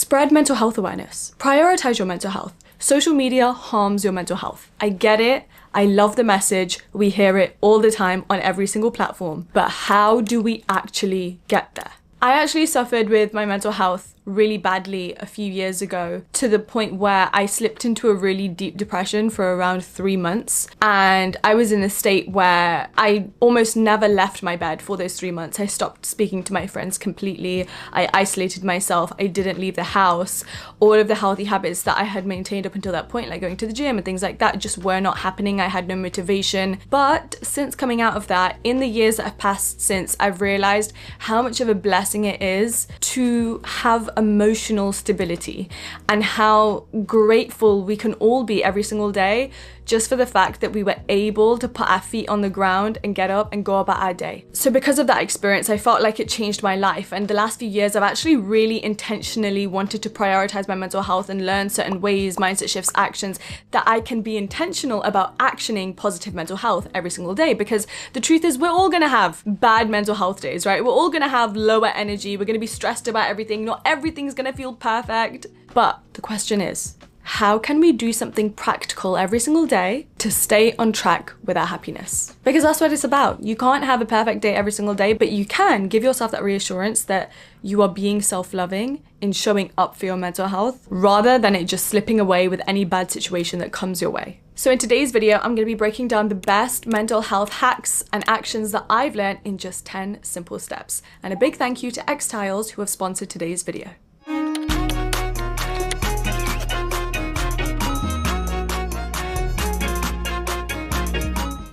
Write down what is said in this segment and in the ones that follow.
Spread mental health awareness. Prioritize your mental health. Social media harms your mental health. I get it. I love the message. We hear it all the time on every single platform. But how do we actually get there? I actually suffered with my mental health really badly a few years ago, to the point where I slipped into a really deep depression for around 3 months. And I was in a state where I almost never left my bed for those 3 months. I stopped speaking to my friends completely. I isolated myself. I didn't leave the house. All of the healthy habits that I had maintained up until that point, like going to the gym and things like that, just were not happening. I had no motivation. But since coming out of that, in the years that have passed since, I've realized how much of a blessing it is to have emotional stability, and how grateful we can all be every single day just for the fact that we were able to put our feet on the ground and get up and go about our day. So because of that experience, I felt like it changed my life. And the last few years, I've actually really intentionally wanted to prioritize my mental health and learn certain ways, mindset shifts, actions that I can be intentional about actioning positive mental health every single day. Because the truth is, we're all gonna have bad mental health days, right? We're all gonna have lower energy. We're gonna be stressed about everything. Not everything's gonna feel perfect. But the question is, how can we do something practical every single day to stay on track with our happiness? Because that's what it's about. You can't have a perfect day every single day, but you can give yourself that reassurance that you are being self-loving in showing up for your mental health, rather than it just slipping away with any bad situation that comes your way. So in today's video, I'm going to be breaking down the best mental health hacks and actions that I've learned in just 10 simple steps. And a big thank you to Xtiles, who have sponsored today's video.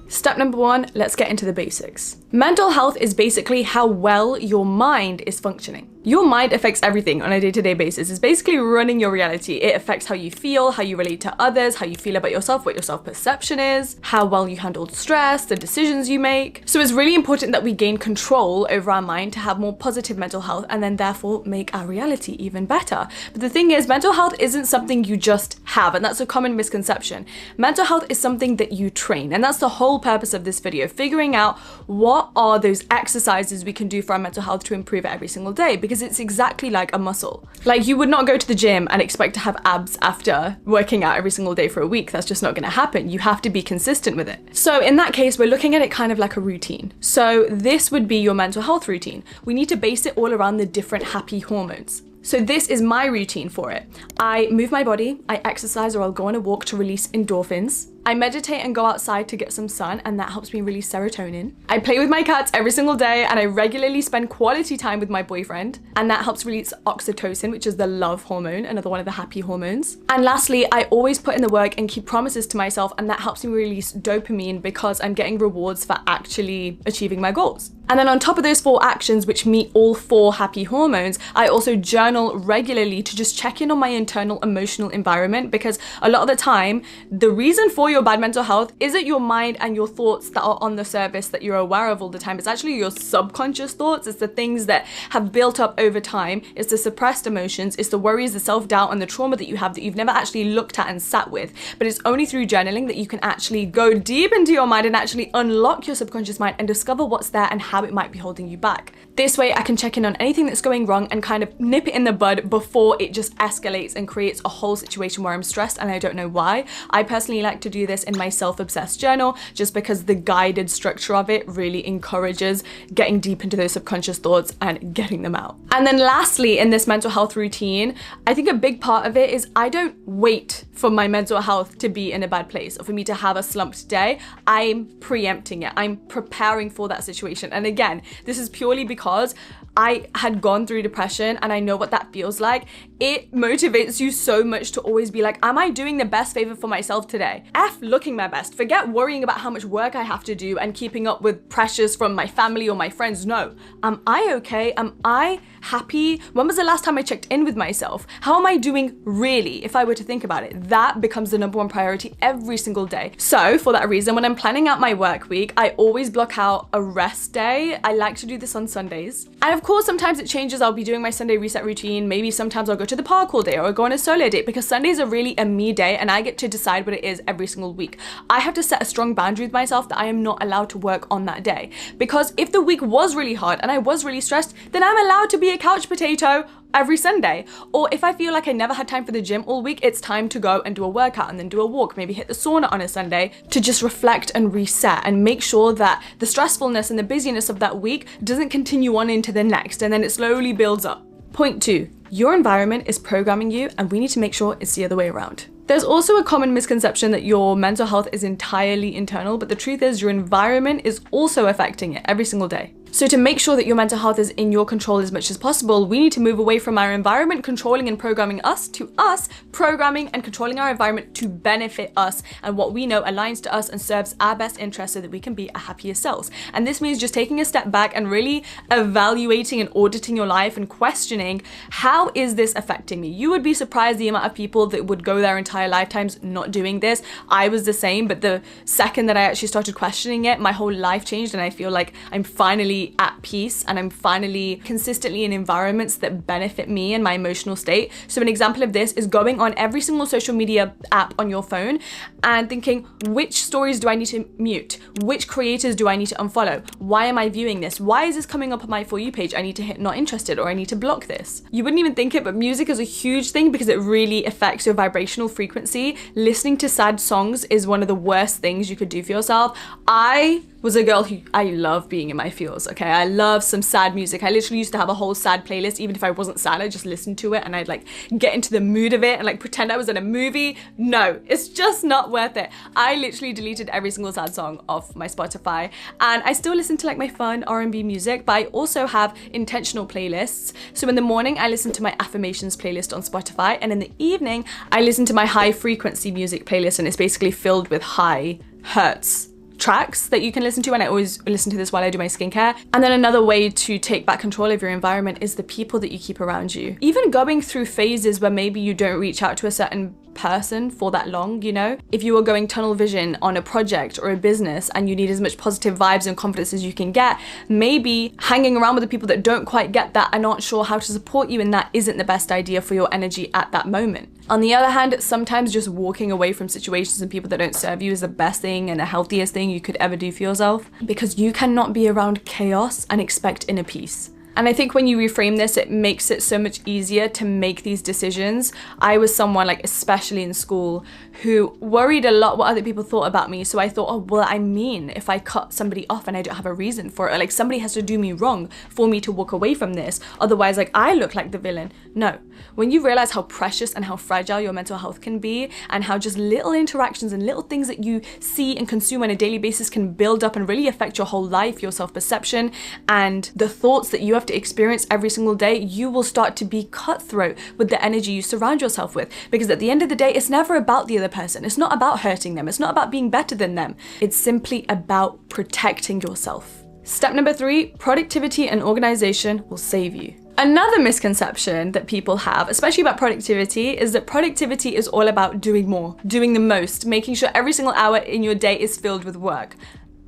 Step number 1, let's get into the basics. Mental health is basically how well your mind is functioning. Your mind affects everything on a day-to-day basis. It's basically running your reality. It affects how you feel, how you relate to others, how you feel about yourself, what your self-perception is, how well you handle stress, the decisions you make. So it's really important that we gain control over our mind to have more positive mental health, and then therefore make our reality even better. But the thing is, mental health isn't something you just have, and that's a common misconception. Mental health is something that you train, and that's the whole purpose of this video, figuring out what are those exercises we can do for our mental health to improve it every single day, because it's exactly like a muscle. Like, you would not go to the gym and expect to have abs after working out every single day for a week. That's just not going to happen. You have to be consistent with it. So in that case, we're looking at it kind of like a routine. So this would be your mental health routine. We need to base it all around the different happy hormones. So this is my routine for it. I move my body, I exercise, or I'll go on a walk to release endorphins. I meditate and go outside to get some sun, and that helps me release serotonin. I play with my cats every single day, and I regularly spend quality time with my boyfriend, and that helps release oxytocin, which is the love hormone, another one of the happy hormones. And lastly, I always put in the work and keep promises to myself, and that helps me release dopamine because I'm getting rewards for actually achieving my goals. And then on top of those 4 actions, which meet all 4 happy hormones, I also journal regularly to just check in on my internal emotional environment, because a lot of the time, the reason for your bad mental health isn't your mind and your thoughts that are on the surface that you're aware of all the time. It's actually your subconscious thoughts. It's the things that have built up over time. It's the suppressed emotions. It's the worries, the self-doubt, and the trauma that you have that you've never actually looked at and sat with. But it's only through journaling that you can actually go deep into your mind and actually unlock your subconscious mind and discover what's there and how it might be holding you back. This way I can check in on anything that's going wrong and kind of nip it in the bud before it just escalates and creates a whole situation where I'm stressed and I don't know why. I personally like to do this in my self-obsessed journal, just because the guided structure of it really encourages getting deep into those subconscious thoughts and getting them out. And then lastly, in this mental health routine, I think a big part of it is I don't wait for my mental health to be in a bad place or for me to have a slumped day. I'm preempting it. I'm preparing for that situation. And again, this is purely because I had gone through depression and I know what that feels like. It motivates you so much to always be like, am I doing the best favor for myself today? F looking my best. Forget worrying about how much work I have to do and keeping up with pressures from my family or my friends. No. Am I okay? Am I happy? When was the last time I checked in with myself? How am I doing really, if I were to think about it? That becomes the number 1 priority every single day. So for that reason, when I'm planning out my work week, I always block out a rest day. I like to do this on Sundays. And of course, sometimes it changes. I'll be doing my Sunday reset routine. Maybe sometimes I'll go to the park all day or I'll go on a solo date, because Sundays are really a me day and I get to decide what it is every single week. I have to set a strong boundary with myself that I am not allowed to work on that day. Because if the week was really hard and I was really stressed, then I'm allowed to be a couch potato every Sunday. Or if I feel like I never had time for the gym all week, it's time to go and do a workout and then do a walk, maybe hit the sauna on a Sunday, to just reflect and reset and make sure that the stressfulness and the busyness of that week doesn't continue on into the next, and then it slowly builds up. Point 2, your environment is programming you, and we need to make sure it's the other way around. There's also a common misconception that your mental health is entirely internal, but the truth is your environment is also affecting it every single day. So to make sure that your mental health is in your control as much as possible, we need to move away from our environment controlling and programming us to us programming and controlling our environment to benefit us and what we know aligns to us and serves our best interests so that we can be our happier selves. And this means just taking a step back and really evaluating and auditing your life and questioning, how is this affecting me? You would be surprised the amount of people that would go their entire lifetimes not doing this. I was the same, but the second that I actually started questioning it, my whole life changed, and I feel like I'm finally at peace and I'm finally consistently in environments that benefit me and my emotional state. So an example of this is going on every single social media app on your phone and thinking, which stories do I need to mute? Which creators do I need to unfollow? Why am I viewing this? Why is this coming up on my For You page? I need to hit not interested, or I need to block this. You wouldn't even think it, but music is a huge thing because it really affects your vibrational frequency. Listening to sad songs is one of the worst things you could do for yourself. I was a girl who, I love being in my feels, okay? I love some sad music. I literally used to have a whole sad playlist. Even if I wasn't sad, I just listened to it and I'd like get into the mood of it and like pretend I was in a movie. No, it's just not worth it. I literally deleted every single sad song off my Spotify, and I still listen to like my fun R&B music, but I also have intentional playlists. So in the morning, I listen to my affirmations playlist on Spotify, and in the evening, I listen to my high frequency music playlist, and it's basically filled with high hertz tracks that you can listen to, and I always listen to this while I do my skincare. And then another way to take back control of your environment is the people that you keep around you. Even going through phases where maybe you don't reach out to a certain person for that long, you know? If you are going tunnel vision on a project or a business and you need as much positive vibes and confidence as you can get, maybe hanging around with the people that don't quite get that and aren't sure how to support you in that isn't the best idea for your energy at that moment. On the other hand, sometimes just walking away from situations and people that don't serve you is the best thing and the healthiest thing you could ever do for yourself, because you cannot be around chaos and expect inner peace. And I think when you reframe this, it makes it so much easier to make these decisions. I was someone, like especially in school, who worried a lot what other people thought about me. So I thought, oh, well, I mean, if I cut somebody off and I don't have a reason for it, like somebody has to do me wrong for me to walk away from this. Otherwise, like I look like the villain. No. When you realize how precious and how fragile your mental health can be, and how just little interactions and little things that you see and consume on a daily basis can build up and really affect your whole life, your self-perception, and the thoughts that you have to experience every single day, you will start to be cutthroat with the energy you surround yourself with. Because at the end of the day, it's never about the other person. It's not about hurting them. It's not about being better than them. It's simply about protecting yourself. Step number 3, productivity and organization will save you. Another misconception that people have, especially about productivity, is that productivity is all about doing more, doing the most, making sure every single hour in your day is filled with work.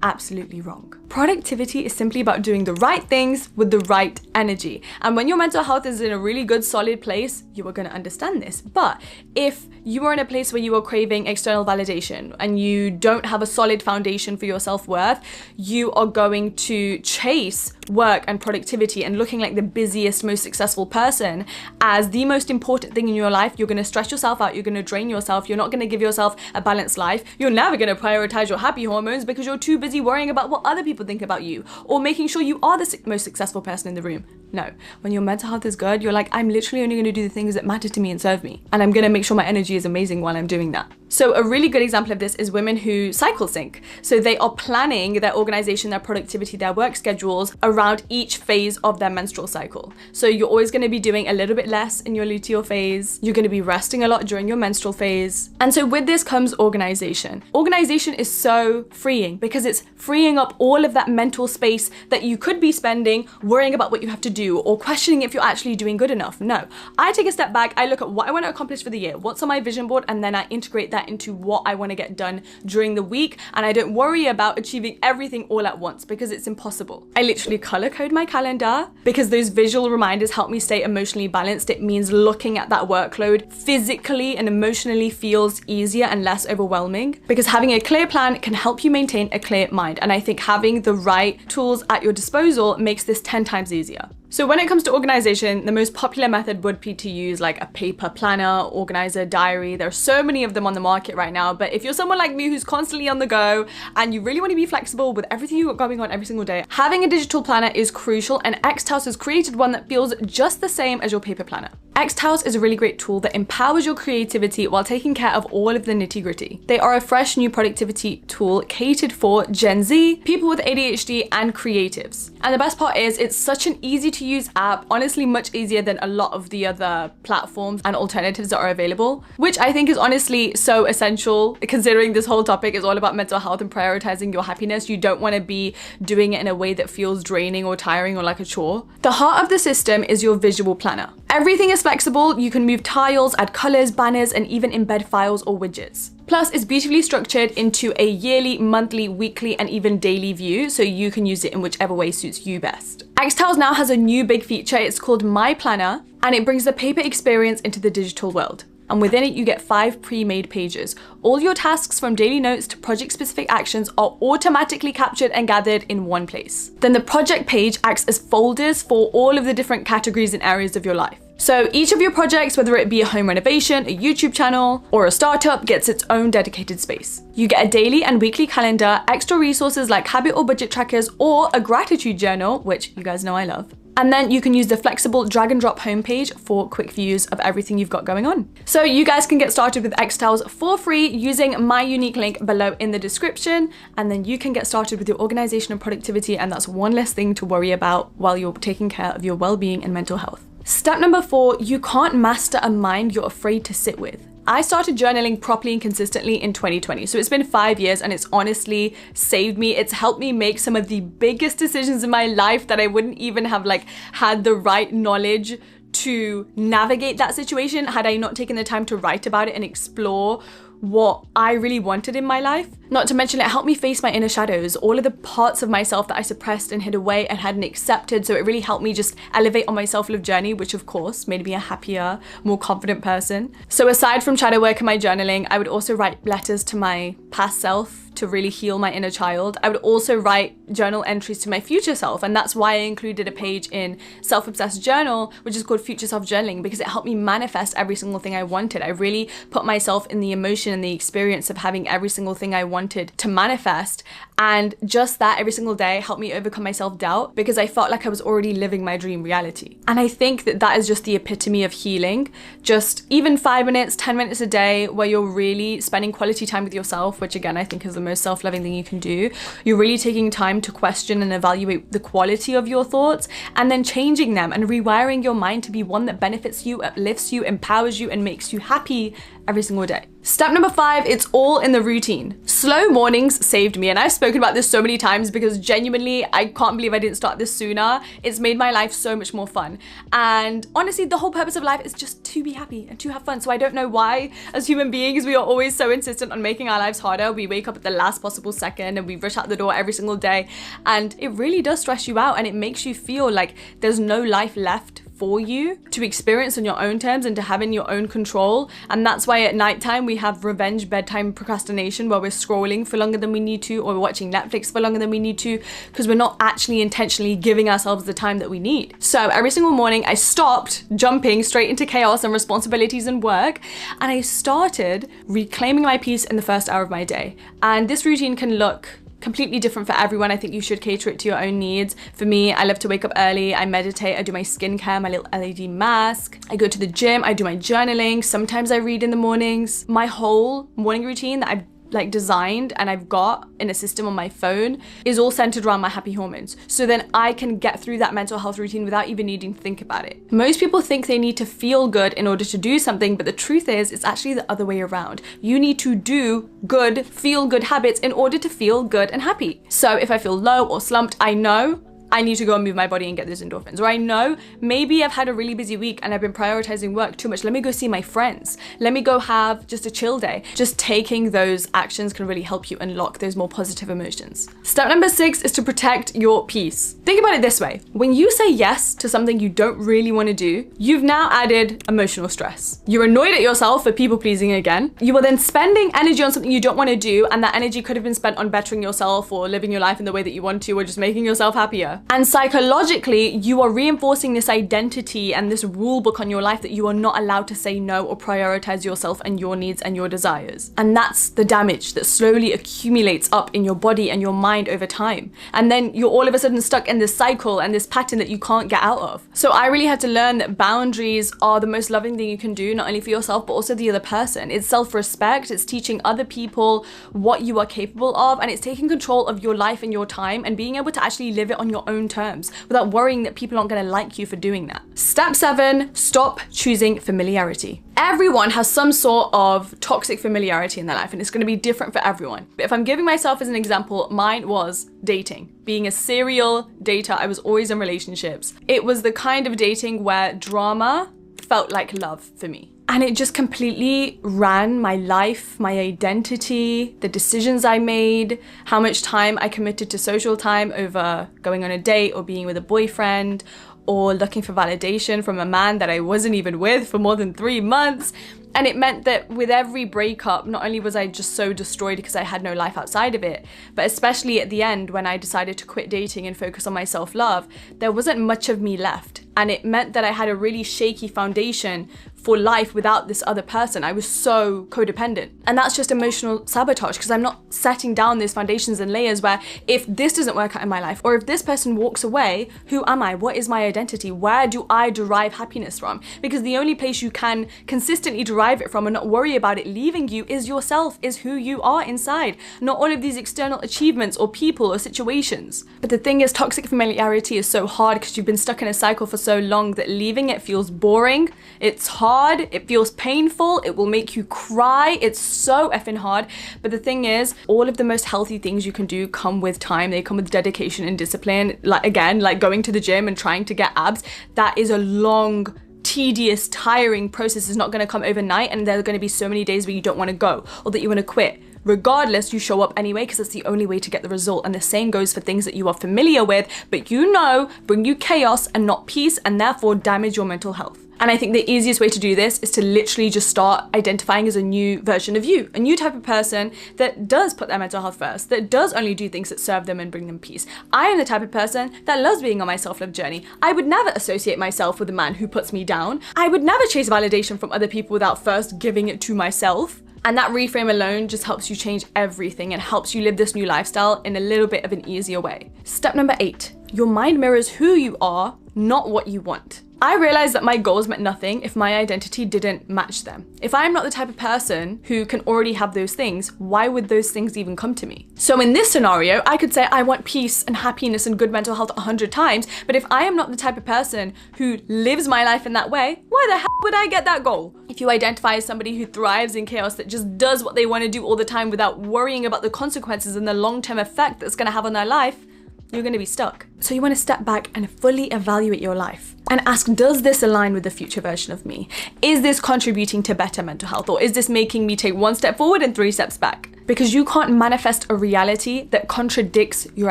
Absolutely wrong. Productivity is simply about doing the right things with the right energy. And when your mental health is in a really good, solid place, you are going to understand this. But if you are in a place where you are craving external validation and you don't have a solid foundation for your self-worth, you are going to chase work and productivity and looking like the busiest, most successful person as the most important thing in your life. You're going to stress yourself out. You're going to drain yourself. You're not going to give yourself a balanced life. You're never going to prioritize your happy hormones because you're too busy worrying about what other people think about you or making sure you are the most successful person in the room. No, when your mental health is good, you're like, I'm literally only going to do the things that matter to me and serve me. And I'm going to make sure my energy is amazing while I'm doing that. So a really good example of this is women who cycle sync. So they are planning their organization, their productivity, their work schedules around each phase of their menstrual cycle. So you're always going to be doing a little bit less in your luteal phase. You're going to be resting a lot during your menstrual phase. And so with this comes organization. Organization is so freeing because it's freeing up all of that mental space that you could be spending worrying about what you have to do or questioning if you're actually doing good enough. No, I take a step back. I look at what I want to accomplish for the year, what's on my vision board, and then I integrate that into what I want to get done during the week. And I don't worry about achieving everything all at once because it's impossible. I literally color code my calendar because those visual reminders help me stay emotionally balanced. It means looking at that workload physically and emotionally feels easier and less overwhelming because having a clear plan can help you maintain a clear mind. And I think having the right tools at your disposal makes this 10 times easier. So when it comes to organization, the most popular method would be to use like a paper planner, organizer, diary. There are so many of them on the market right now, but if you're someone like me who's constantly on the go and you really want to be flexible with everything you've got going on every single day, having a digital planner is crucial, and Xhouse has created one that feels just the same as your paper planner. Xhouse is a really great tool that empowers your creativity while taking care of all of the nitty-gritty. They are a fresh new productivity tool catered for Gen Z, people with ADHD, and creatives. And the best part is it's such an easy to use app, honestly much easier than a lot of the other platforms and alternatives that are available, which I think is honestly so essential considering this whole topic is all about mental health and prioritizing your happiness. You don't want to be doing it in a way that feels draining or tiring or like a chore. The heart of the system is your visual planner. Everything is flexible. You can move tiles, add colors, banners, and even embed files or widgets. Plus, it's beautifully structured into a yearly, monthly, weekly, and even daily view, so you can use it in whichever way suits you best. Xhouse now has a new big feature. It's called My Planner, and it brings the paper experience into the digital world. And within it, you get 5 pre-made pages. All your tasks from daily notes to project-specific actions are automatically captured and gathered in one place. Then the project page acts as folders for all of the different categories and areas of your life. So each of your projects, whether it be a home renovation, a YouTube channel, or a startup, gets its own dedicated space. You get a daily and weekly calendar, extra resources like habit or budget trackers, or a gratitude journal, which you guys know I love. And then you can use the flexible drag and drop homepage for quick views of everything you've got going on. So you guys can get started with Xhouse for free using my unique link below in the description, and then you can get started with your organization and productivity, and that's one less thing to worry about while you're taking care of your well-being and mental health. Step number 4, you can't master a mind you're afraid to sit with. I started journaling properly and consistently in 2020. So it's been 5 years and it's honestly saved me. It's helped me make some of the biggest decisions in my life that I wouldn't even have had the right knowledge to navigate that situation had I not taken the time to write about it and explore what I really wanted in my life. Not to mention it helped me face my inner shadows, all of the parts of myself that I suppressed and hid away and hadn't accepted. So it really helped me just elevate on my self-love journey, which of course made me a happier, more confident person. So aside from shadow work and my journaling, I would also write letters to my past self to really heal my inner child. I would also write journal entries to my future self, and that's why I included a page in Self-Obsessed Journal, which is called Future Self Journaling, because it helped me manifest every single thing I wanted. I really put myself in the emotion and the experience of having every single thing I wanted to manifest, and just that every single day helped me overcome my self-doubt because I felt like I was already living my dream reality. And I think that that is just the epitome of healing. Just even 5 minutes, 10 minutes a day where you're really spending quality time with yourself, which again I think is the most self-loving thing you can do. You're really taking time to question and evaluate the quality of your thoughts and then changing them and rewiring your mind to be one that benefits you, uplifts you, empowers you, and makes you happy every single day. Step number 5, it's all in the routine. Slow mornings saved me, and I've spoken about this so many times because genuinely I can't believe I didn't start this sooner. It's made my life so much more fun. And honestly, the whole purpose of life is just to be happy and to have fun. So I don't know why as human beings we are always so insistent on making our lives harder. We wake up at the last possible second and we rush out the door every single day, and it really does stress you out and it makes you feel like there's no life left for you to experience on your own terms and to have in your own control. And that's why at nighttime we have revenge bedtime procrastination, where we're scrolling for longer than we need to, or we're watching Netflix for longer than we need to, because we're not actually intentionally giving ourselves the time that we need. So every single morning I stopped jumping straight into chaos and responsibilities and work, and I started reclaiming my peace in the first hour of my day. And this routine can look completely different for everyone. I think you should cater it to your own needs. For me, I love to wake up early, I meditate, I do my skincare, my little LED mask, I go to the gym, I do my journaling, sometimes I read in the mornings. My whole morning routine that I've designed and I've got in a system on my phone is all centered around my happy hormones. So then I can get through that mental health routine without even needing to think about it. Most people think they need to feel good in order to do something, but the truth is it's actually the other way around. You need to do good, feel good habits in order to feel good and happy. So if I feel low or slumped, I know I need to go and move my body and get those endorphins. Or I know maybe I've had a really busy week and I've been prioritizing work too much. Let me go see my friends. Let me go have just a chill day. Just taking those actions can really help you unlock those more positive emotions. Step number 6 is to protect your peace. Think about it this way. When you say yes to something you don't really want to do, you've now added emotional stress. You're annoyed at yourself for people pleasing again. You are then spending energy on something you don't want to do, and that energy could have been spent on bettering yourself or living your life in the way that you want to, or just making yourself happier. future. And psychologically, you are reinforcing this identity and this rule book on your life that you are not allowed to say no or prioritize yourself and your needs and your desires. And that's the damage that slowly accumulates up in your body and your mind over time. And then you're all of a sudden stuck in this cycle and this pattern that you can't get out of. So I really had to learn that boundaries are the most loving thing you can do, not only for yourself, but also the other person. It's self-respect, it's teaching other people what you are capable of, and it's taking control of your life and your time and being able to actually live it on your own terms without worrying that people aren't going to like you for doing that. Step 7, stop choosing familiarity. Everyone has some sort of toxic familiarity in their life, and it's going to be different for everyone. But if I'm giving myself as an example, mine was dating. Being a serial dater, I was always in relationships. It was the kind of dating where drama felt like love for me. And it just completely ran my life, my identity, the decisions I made, how much time I committed to social time over going on a date or being with a boyfriend, or looking for validation from a man that I wasn't even with for more than 3 months. And it meant that with every breakup, not only was I just so destroyed because I had no life outside of it, but especially at the end when I decided to quit dating and focus on my self-love, there wasn't much of me left. And it meant that I had a really shaky foundation for life without this other person. I was so codependent. And that's just emotional sabotage, because I'm not setting down those foundations and layers where if this doesn't work out in my life, or if this person walks away, who am I? What is my identity? Where do I derive happiness from? Because the only place you can consistently derive it from and not worry about it leaving you is yourself, is who you are inside, not all of these external achievements or people or situations. But the thing is, toxic familiarity is so hard because you've been stuck in a cycle for so long that leaving it feels boring, it's hard, it feels painful, it will make you cry, it's so effing hard. But the thing is, all of the most healthy things you can do come with time. They come with dedication and discipline. Like going to the gym and trying to get abs, that is a long, tedious, tiring process. Is not going to come overnight, and there are going to be so many days where you don't want to go or that you want to quit. Regardless, you show up anyway because it's the only way to get the result. And the same goes for things that you are familiar with, but you know bring you chaos and not peace, and therefore damage your mental health. And I think the easiest way to do this is to literally just start identifying as a new version of you, a new type of person that does put their mental health first, that does only do things that serve them and bring them peace. I am the type of person that loves being on my self-love journey. I would never associate myself with a man who puts me down. I would never chase validation from other people without first giving it to myself. And that reframe alone just helps you change everything and helps you live this new lifestyle in a little bit of an easier way. Step number 8, your mind mirrors who you are, not what you want. I realized that my goals meant nothing if my identity didn't match them. If I'm not the type of person who can already have those things, why would those things even come to me? So in this scenario, I could say I want peace and happiness and good mental health 100 times, but if I am not the type of person who lives my life in that way, why the hell would I get that goal? If you identify as somebody who thrives in chaos, that just does what they want to do all the time without worrying about the consequences and the long-term effect that's going to have on their life, you're going to be stuck. So you want to step back and fully evaluate your life and ask, does this align with the future version of me? Is this contributing to better mental health, or is this making me take 1 step forward and 3 steps back? Because you can't manifest a reality that contradicts your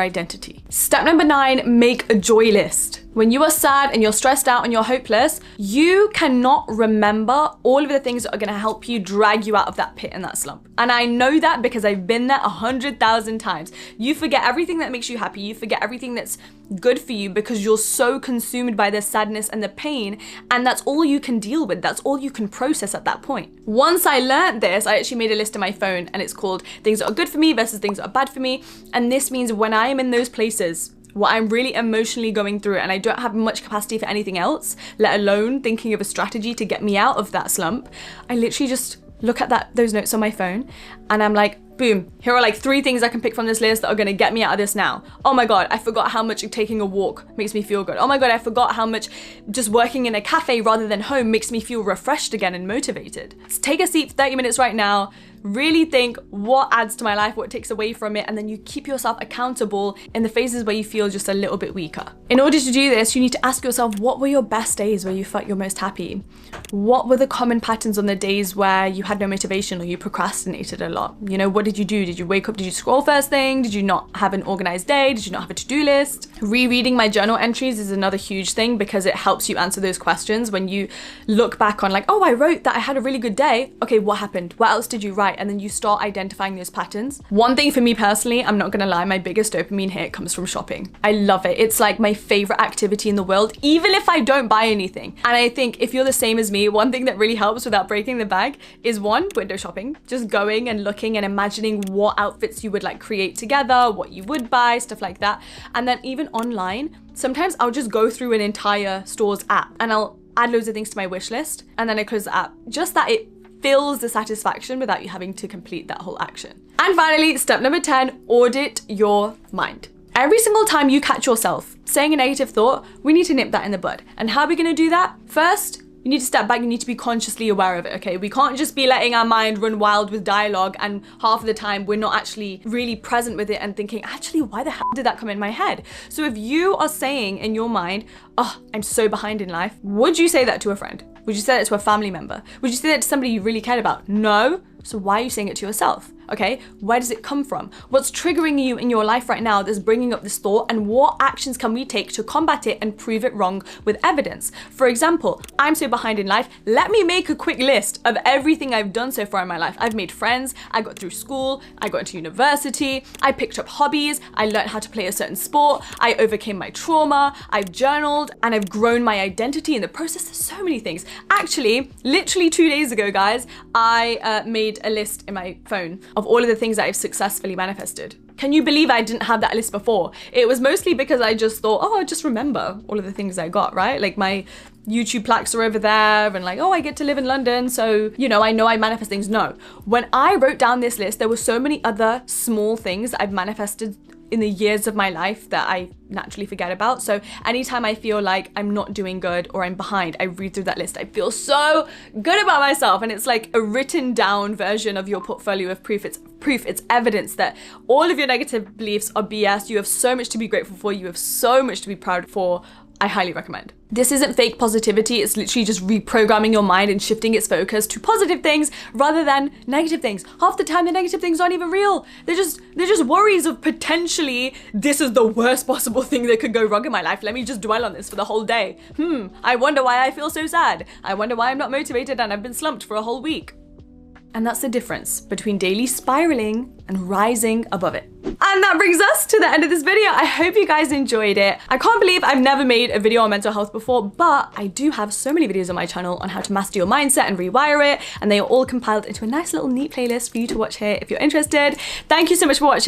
identity. Step number 9, make a joy list. When you are sad and you're stressed out and you're hopeless, you cannot remember all of the things that are going to help you drag you out of that pit and that slump. And I know that because I've been there 100,000 times. You forget everything that makes you happy. You forget everything that's good for you because you're so consumed by the sadness and the pain, and that's all you can deal with. That's all you can process at that point. Once I learned this, I actually made a list on my phone, and it's called things that are good for me versus things that are bad for me. And this means when I am in those places what I'm really emotionally going through and I don't have much capacity for anything else, let alone thinking of a strategy to get me out of that slump, I literally just look at those notes on my phone and I'm like, boom, here are like 3 things I can pick from this list that are gonna get me out of this now. Oh my God, I forgot how much taking a walk makes me feel good. Oh my God, I forgot how much just working in a cafe rather than home makes me feel refreshed again and motivated. So take a seat for 30 minutes right now, really think what adds to my life, what takes away from it, and then you keep yourself accountable in the phases where you feel just a little bit weaker. In order to do this, you need to ask yourself, what were your best days where you felt your most happy? What were the common patterns on the days where you had no motivation or you procrastinated a lot? You know, what did you do? Did you wake up, did you scroll first thing? Did you not have an organized day? Did you not have a to-do list? Rereading my journal entries is another huge thing because it helps you answer those questions when you look back on like, oh, I wrote that I had a really good day. Okay, what happened? What else did you write? right, and then you start identifying those patterns. One thing for me personally, I'm not gonna lie, my biggest dopamine hit comes from shopping. I love it. It's like my favorite activity in the world, even if I don't buy anything. And I think if you're the same as me, one thing that really helps without breaking the bank is one, window shopping. Just going and looking and imagining what outfits you would like create together, what you would buy, stuff like that. And then even online, sometimes I'll just go through an entire store's app and I'll add loads of things to my wish list and then I close the app. Just that it feels the satisfaction without you having to complete that whole action. And finally, step number 10, audit your mind. Every single time you catch yourself saying a negative thought, we need to nip that in the bud. And how are we gonna do that? First, you need to step back, you need to be consciously aware of it, okay? We can't just be letting our mind run wild with dialogue and half of the time we're not actually really present with it and thinking, actually, why the hell did that come in my head? So if you are saying in your mind, oh, I'm so behind in life, would you say that to a friend? Would you say that to a family member? Would you say that to somebody you really cared about? No. So why are you saying it to yourself? Okay, where does it come from? What's triggering you in your life right now that's bringing up this thought, and what actions can we take to combat it and prove it wrong with evidence? For example, I'm so behind in life, let me make a quick list of everything I've done so far in my life. I've made friends, I got through school, I got into university, I picked up hobbies, I learned how to play a certain sport, I overcame my trauma, I've journaled, and I've grown my identity in the process. There's so many things. Actually, literally 2 days ago, guys, I made a list in my phone of all of the things that I've successfully manifested. Can you believe I didn't have that list before? It was mostly because I just thought, oh, I just remember all of the things I got, right? Like my YouTube plaques are over there and like, oh, I get to live in London, so, you know I manifest things. No. When I wrote down this list, there were so many other small things that I've manifested in the years of my life that I naturally forget about. So anytime I feel like I'm not doing good or I'm behind, I read through that list. I feel so good about myself, and it's like a written down version of your portfolio of proof. It's evidence that all of your negative beliefs are BS. You have so much to be grateful for. You have so much to be proud for. I highly recommend. This isn't fake positivity, it's literally just reprogramming your mind and shifting its focus to positive things rather than negative things. Half the time the negative things aren't even real. They're just worries of potentially, this is the worst possible thing that could go wrong in my life. Let me just dwell on this for the whole day. I wonder why I feel so sad. I wonder why I'm not motivated and I've been slumped for a whole week. And that's the difference between daily spiraling and rising above it. And that brings us to the end of this video. I hope you guys enjoyed it. I can't believe I've never made a video on mental health before, but I do have so many videos on my channel on how to master your mindset and rewire it, and they are all compiled into a nice little neat playlist for you to watch here if you're interested. Thank you so much for watching.